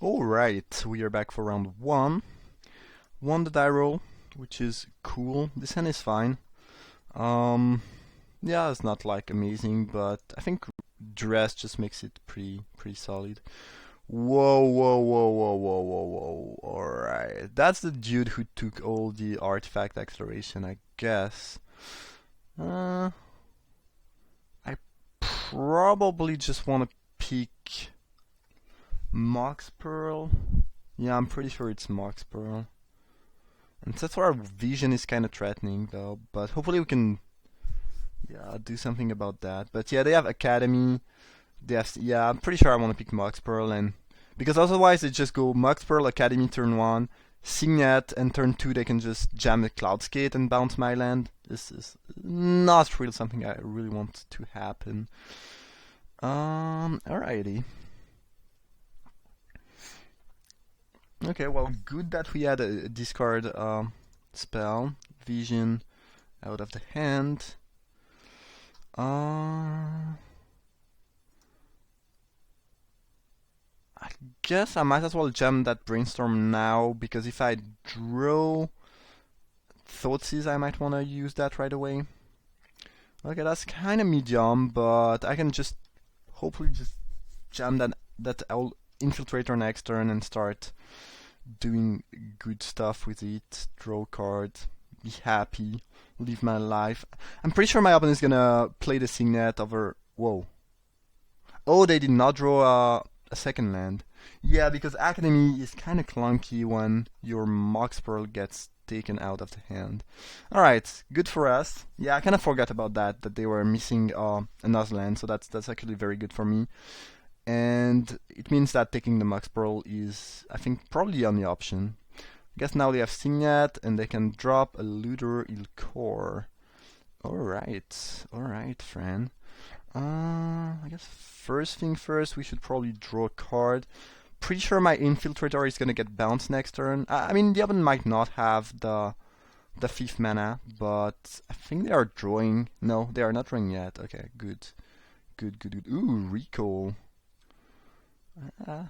Alright, we are back for round one. Won the die roll, which is cool. This hand is fine. Um, yeah, it's not like amazing, but I think dress just makes it pretty solid. Whoa, whoa, whoa, whoa, whoa, whoa, whoa. Alright, that's the dude who took all the artifact acceleration, I guess. I probably just want to pick Mox Pearl. Yeah, I'm pretty sure it's Mox Pearl. And that's where our vision is kind of threatening, though. But hopefully we can, yeah, do something about that. But yeah, they have Academy. They have, yeah, I'm pretty sure I want to pick Mox Pearl, and because otherwise they just go Mox Pearl Academy turn one, Signet, and turn two they can just jam the Cloud Skate and bounce my land. This is not really something I really want to happen. Alrighty. Okay, well, good that we had a discard spell, vision out of the hand. I guess I might as well jam that brainstorm now, because if I draw Thoughtseize, I might want to use that right away. Okay, that's kind of medium, but I can just hopefully just jam that Infiltrator next turn and start doing good stuff with it. Draw card, be happy, live my life. I'm pretty sure my opponent is gonna play the Signet over. Whoa. Oh, they did not draw a second land. Yeah, because Academy is kind of clunky when your Mox Pearl gets taken out of the hand. Alright, good for us. Yeah, I kind of forgot about that they were missing another land, so that's actually very good for me. And it means that taking the Mox Pearl is, I think, probably the only option. I guess now they have Signet, and they can drop a Looter Ilkor. Alright, friend. I guess first thing first, we should probably draw a card. Pretty sure my Infiltrator is gonna get bounced next turn. I mean, the opponent might not have the 5th mana, but I think they are drawing. No, they are not drawing yet. Okay, good. Ooh, Recall. I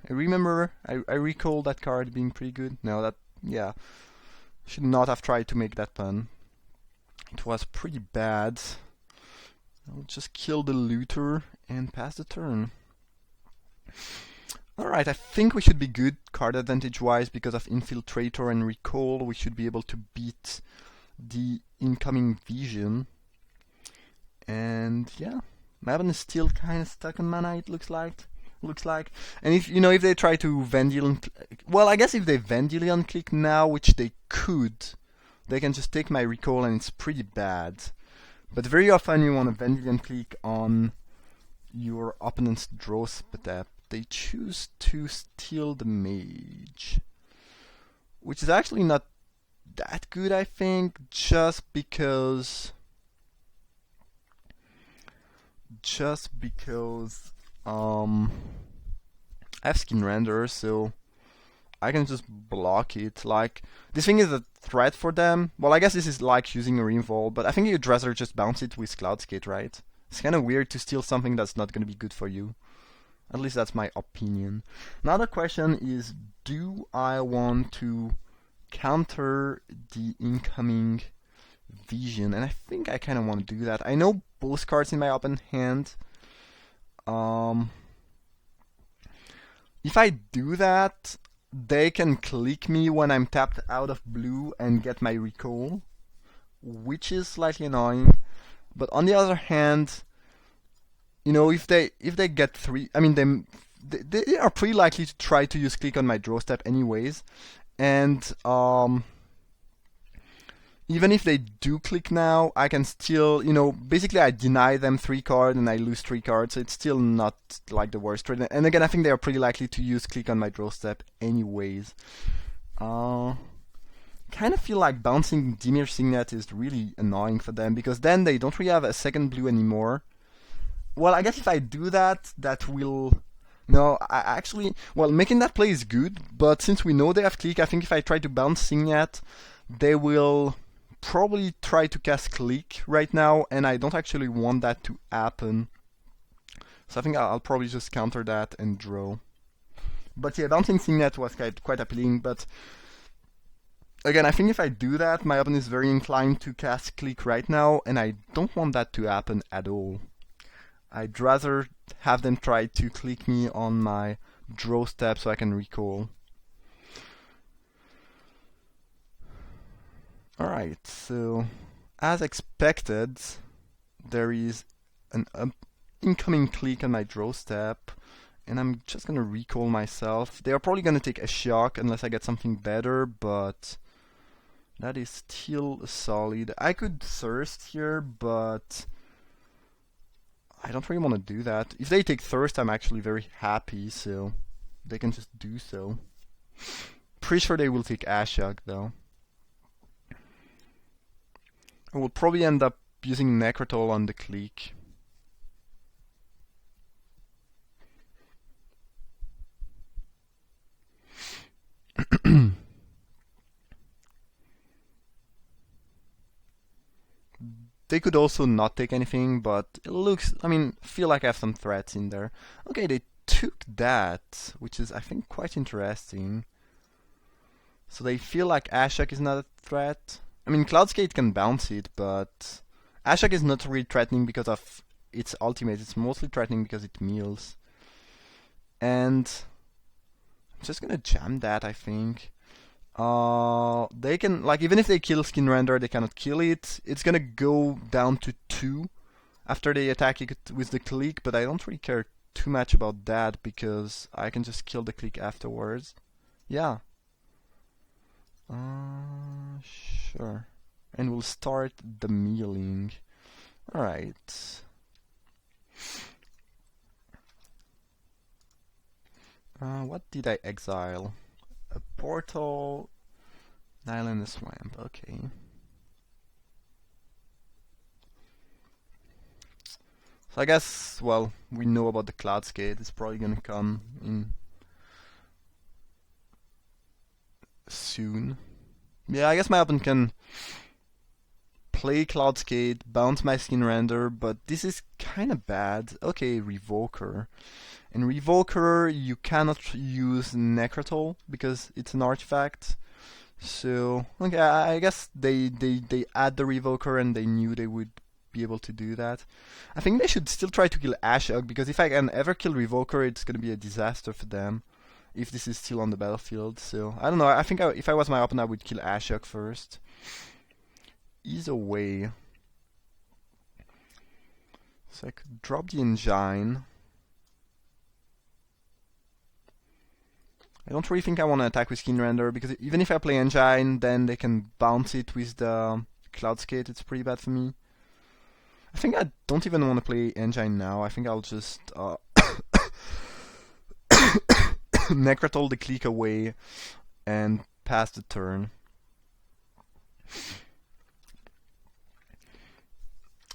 remember, I recall that card being pretty good. No, yeah. Should not have tried to make that pun. It was pretty bad. I'll just kill the looter and pass the turn. Alright, I think we should be good card advantage wise because of Infiltrator and Recall. We should be able to beat the incoming vision. And yeah, my opponent is still kind of stuck on mana, it looks like. And if they try to Vendilion, well, I guess if they Vendilion click now, which they could, they can just take my Recall and it's pretty bad. But very often you want to Vendilion click on your opponent's draw step. They choose to steal the mage, which is actually not that good, I think, just because I have Skin Render, so I can just block it. Like, this thing is a threat for them. Well, I guess this is like using a Reinvolve, but I think you'd rather just bounce it with Cloud Skate, right? It's kind of weird to steal something that's not going to be good for you. At least that's my opinion. Now the question is, do I want to counter the incoming vision? And I think I kind of want to do that. I know both cards in my open hand. If I do that, they can click me when I'm tapped out of blue and get my recall, which is slightly annoying. But on the other hand, if they get three, I mean they are pretty likely to try to use click on my draw step anyways, and even if they do click now, I can still, basically I deny them 3 cards and I lose 3 cards, so it's still not like the worst trade. And again, I think they are pretty likely to use click on my draw step anyways. Kind of feel like bouncing Dimir Signet is really annoying for them, because then they don't really have a second blue anymore. Well, I guess if I do that, that will... No, making that play is good, but since we know they have click, I think if I try to bounce Signet, they will probably try to cast click right now, and I don't actually want that to happen. So I think I'll probably just counter that and draw. But yeah, bouncing Signet was quite appealing, but again, I think if I do that, my opponent is very inclined to cast Click right now, and I don't want that to happen at all. I'd rather have them try to click me on my draw step so I can recall. Alright, so as expected, there is an incoming click on my draw step, and I'm just gonna recall myself. They are probably gonna take a shock unless I get something better, but that is still solid. I could thirst here, but I don't really want to do that. If they take thirst, I'm actually very happy, so they can just do so. Pretty sure they will take Ashok though. I will probably end up using Necrotol on the click. They could also not take anything, but it looks, I mean, feel like I have some threats in there. Okay, they took that, which is, I think, quite interesting. So they feel like Ashok is not a threat. I mean, Cloudskate can bounce it, but Ashok is not really threatening because of its ultimate. It's mostly threatening because it meals. And I'm just gonna jam that, I think. They can, like, even if they kill Skin Render, they cannot kill it. It's gonna go down to 2 after they attack it with the click, but I don't really care too much about that because I can just kill the click afterwards. Yeah. Sure. And we'll start the mealing. Alright. What did I exile? A portal, Nile and a swamp, okay. So I guess, well, we know about the Cloudskate. It's probably gonna come in soon. Yeah, I guess my opponent can play Cloudskate, bounce my Skin Render, but this is kinda bad. Okay, Revoker. In Revoker, you cannot use Necrotol because it's an artifact. So, okay, I guess they add the Revoker and they knew they would be able to do that. I think they should still try to kill Ashok, because if I can ever kill Revoker, it's gonna be a disaster for them if this is still on the battlefield. So, I don't know, I think if I was my opponent, I would kill Ashok first. Either way. So I could drop the Engine. I don't really think I want to attack with Skin Render, because even if I play Engine, then they can bounce it with the Cloudskate. It's pretty bad for me. I think I don't even want to play Engine now. I think I'll just Necrotol the click away and pass the turn.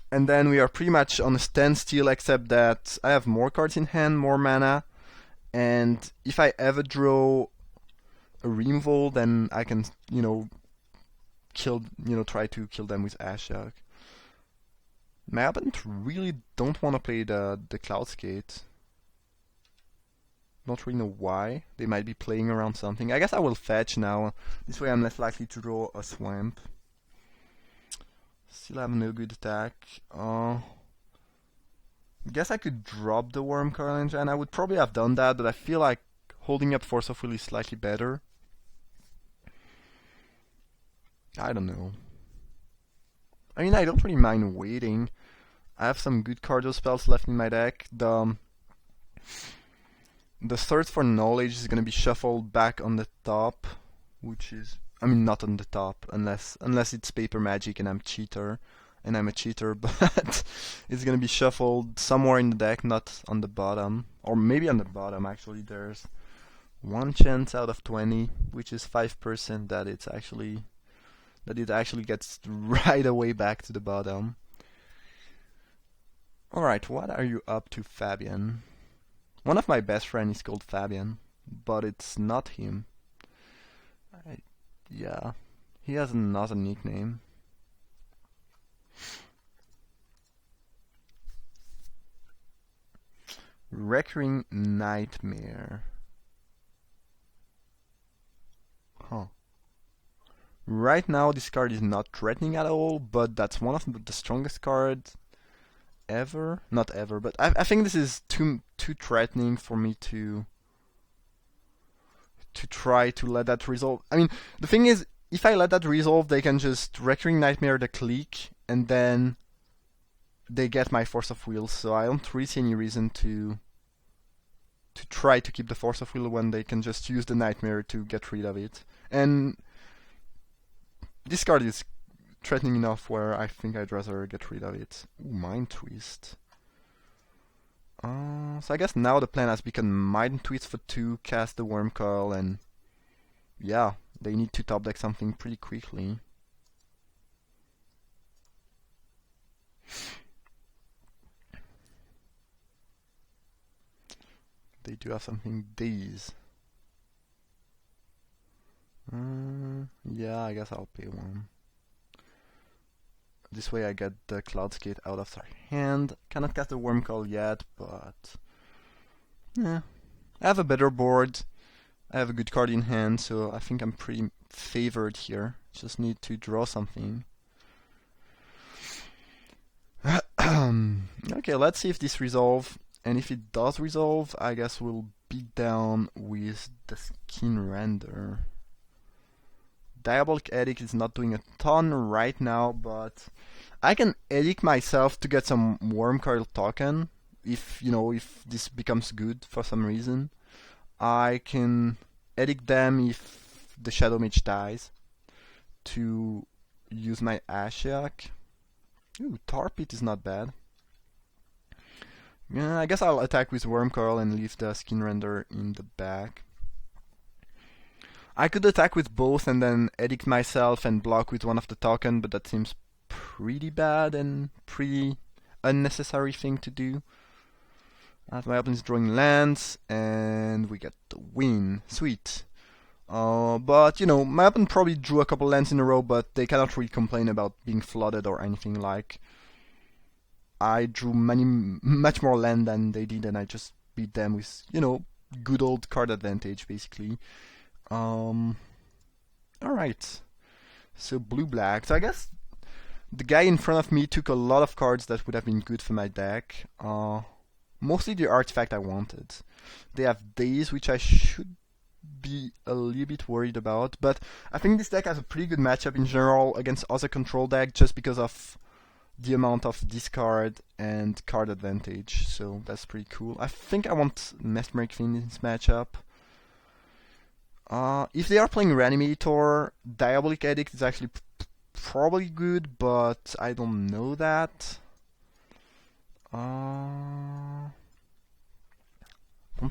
And then we are pretty much on a standstill, except that I have more cards in hand, more mana. And if I ever draw a Removal, then I can, try to kill them with Ashok. My opponent really don't want to play the Cloudskate. Not really know why. They might be playing around something. I guess I will fetch now. This way I'm less likely to draw a Swamp. Still have no good attack. Guess I could drop the Worm Coil Engine. I would probably have done that, but I feel like holding up Force of Will is slightly better. I don't know. I mean, I don't really mind waiting. I have some good cardio spells left in my deck. The Thirst for Knowledge is gonna be shuffled back on the top, which is, I mean, not on the top, unless it's Paper Magic and I'm a cheater, but it's gonna be shuffled somewhere in the deck, not on the bottom, or maybe on the bottom. Actually, there's one chance out of 20, which is 5% that it actually gets right away back to the bottom. Alright, what are you up to, Fabian? One of my best friends is called Fabian, but it's not him. Yeah, he has another nickname. Recurring Nightmare. Right now, this card is not threatening at all, but that's one of the strongest cards ever. Not ever, but I think this is too threatening for me to try to let that resolve. I mean, the thing is, if I let that resolve, they can just Recurring Nightmare the click, and then they get my Force of Will, so I don't really see any reason to try to keep the Force of Will when they can just use the Nightmare to get rid of it. And this card is threatening enough where I think I'd rather get rid of it. Ooh, Mind Twist. So I guess now the plan has become Mind Twist for 2, cast the Worm Coil, and yeah, they need to top deck something pretty quickly. They do have something Daze. Yeah, I guess I'll pay 1. This way I get the Cloudskate out of their hand. Cannot cast the Worm Coil yet, but yeah. I have a better board. I have a good card in hand, so I think I'm pretty favored here. Just need to draw something. Okay, let's see if this resolves. And if it does resolve, I guess we'll beat down with the Skin Render. Diabolic Edict is not doing a ton right now, but I can edict myself to get some Worm Coil token. If this becomes good for some reason, I can edict them if the Shadow Mage dies to use my Ashiok. Ooh, Tar Pit is not bad. Yeah, I guess I'll attack with Worm Coil and leave the Skin Render in the back. I could attack with both and then edict myself and block with one of the token, but that seems pretty bad and pretty unnecessary thing to do. As my opponent is drawing lands, and we get the win. Sweet. But my opponent probably drew a couple lands in a row, but they cannot really complain about being flooded or anything like. I drew much more land than they did, and I just beat them with, good old card advantage, basically. Alright. So blue-black. So I guess the guy in front of me took a lot of cards that would have been good for my deck. Mostly the artifact I wanted. They have Daze, which I should be a little bit worried about, but I think this deck has a pretty good matchup in general against other control decks just because of the amount of discard and card advantage, so that's pretty cool. I think I want Mesmeric Fiend in this matchup. If they are playing Reanimator, Diabolic Edict is actually probably good, but I don't know that. Don't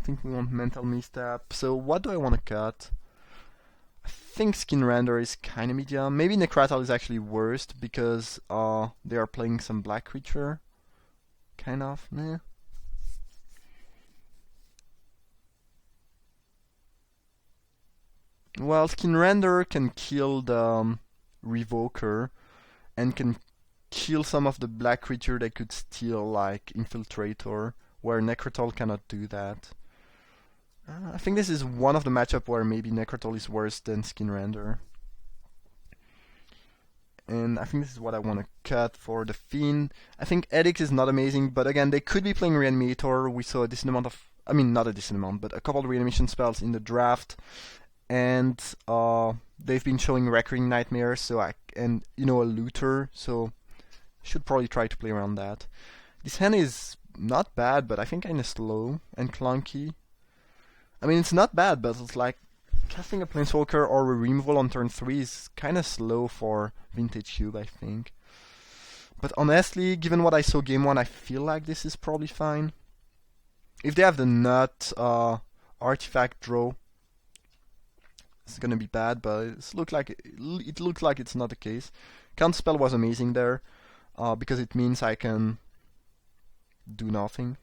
think we want Mental Misstep. So what do I want to cut? I think Skin Render is kind of medium. Maybe Necratal is actually worst because they are playing some black creature. Kind of, meh. Well, Skin Render can kill the Revoker and can kill some of the black creature they could steal, like Infiltrator, where Necratal cannot do that. I think this is one of the matchup where maybe Necratal is worse than Skin Render. And I think this is what I want to cut for the Fiend. I think Edict is not amazing, but again, they could be playing Reanimator. We saw a decent amount of, not a decent amount, but a couple of reanimation spells in the draft. And they've been showing Recurring Nightmare, and a Looter, so should probably try to play around that. This hand is not bad, but I think kinda slow and clunky. I mean, it's not bad, but it's like casting a Planeswalker or a removal on turn 3 is kinda slow for Vintage Cube, I think. But honestly, given what I saw game 1, I feel like this is probably fine. If they have the nut artifact draw, it's gonna be bad, but it looks like it's not the case. Counterspell was amazing there, because it means I can do nothing.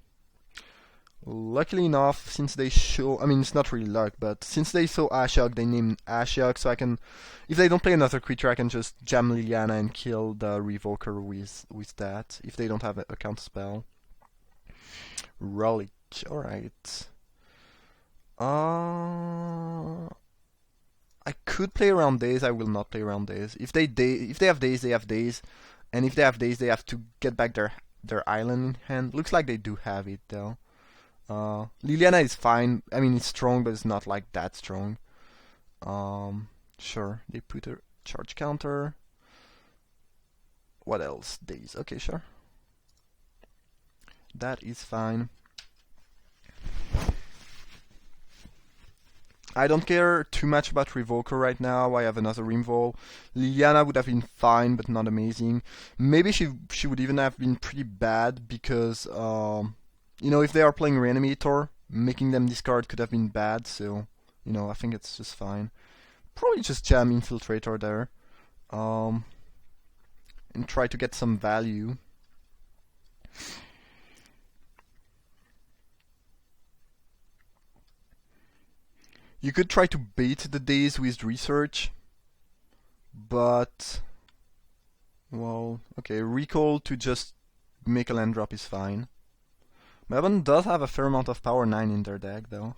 Luckily enough, since they show, it's not really luck, but since they saw Ashiok, they named Ashiok, so I can, if they don't play another creature, I can just jam Liliana and kill the Revoker with that, if they don't have a counterspell. Relic, alright. I could play around days. I will not play around days. If they have days, they have days, and if they have days, they have to get back their island in hand. Looks like they do have it though. Liliana is fine. I mean, it's strong, but it's not like that strong. Sure, they put a charge counter. What else? Days. Okay, sure. That is fine. I don't care too much about Revoker right now. I have another Rimvol. Liliana would have been fine, but not amazing. Maybe she would even have been pretty bad because you know, if they are playing Reanimator, making them discard could have been bad. So you know, I think it's just fine. Probably just jam Infiltrator there, and try to get some value. You could try to bait the days with research, but well, okay, recall to just make a land drop is fine. My opponent does have a fair amount of power 9 in their deck though.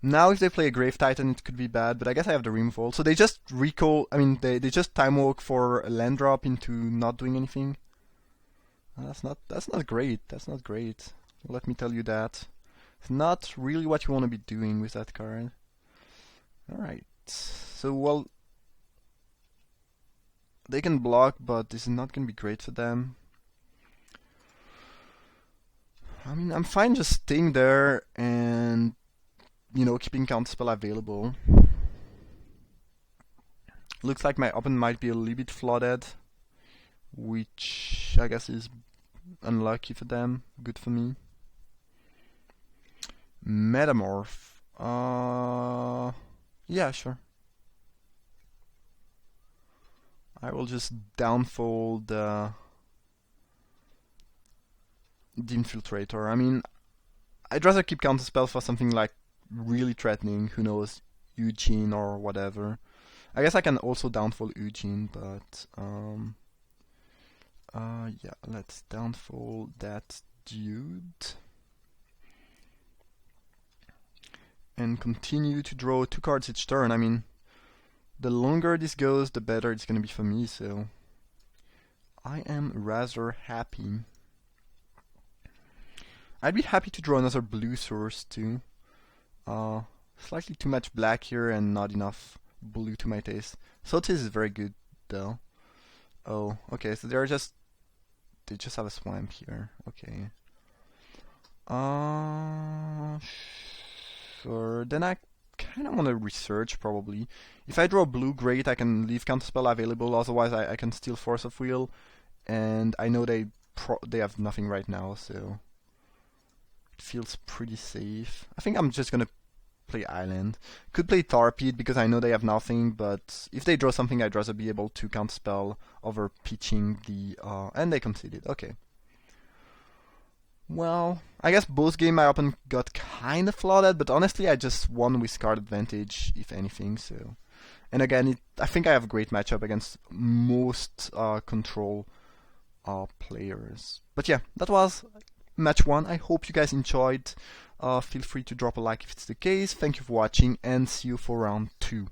Now if they play a Grave Titan it could be bad, but I guess I have the Rimfall. So they just recall, I mean they just time walk for a land drop into not doing anything. That's not great. That's not great. Let me tell you that. It's not really what you want to be doing with that card. Alright. So well, they can block, but this is not going to be great for them. I mean, I'm fine just staying there and, you know, keeping counterspell available. Looks like my opponent might be a little bit flooded, which I guess is unlucky for them, good for me. Metamorph. Yeah, sure. I will just downfall the Infiltrator. I mean, I'd rather keep counterspell for something like really threatening, who knows, Eugene or whatever. I guess I can also downfall Eugene, but yeah, let's downfall that dude. And continue to draw 2 cards each turn. I mean, the longer this goes, the better it's gonna be for me, so I am rather happy. I'd be happy to draw another blue source too. Slightly too much black here and not enough blue to my taste. Sotis is very good though. Oh, okay, so they just have a swamp here. Okay. Sure. Then I kind of want to research probably. If I draw blue, great. I can leave counterspell available. Otherwise, I can steal Force of Will, and I know they have nothing right now, so it feels pretty safe. I think I'm just gonna play Island. Could play Tarpid because I know they have nothing, but if they draw something, I'd rather be able to counterspell over pitching the and they conceded. Okay. Well, I guess both game my opponent got kind of flooded, but honestly I just won with card advantage, if anything, so... And again, I think I have a great matchup against most control players. But yeah, that was match 1. I hope you guys enjoyed. Feel free to drop a like if it's the case. Thank you for watching, and see you for round 2.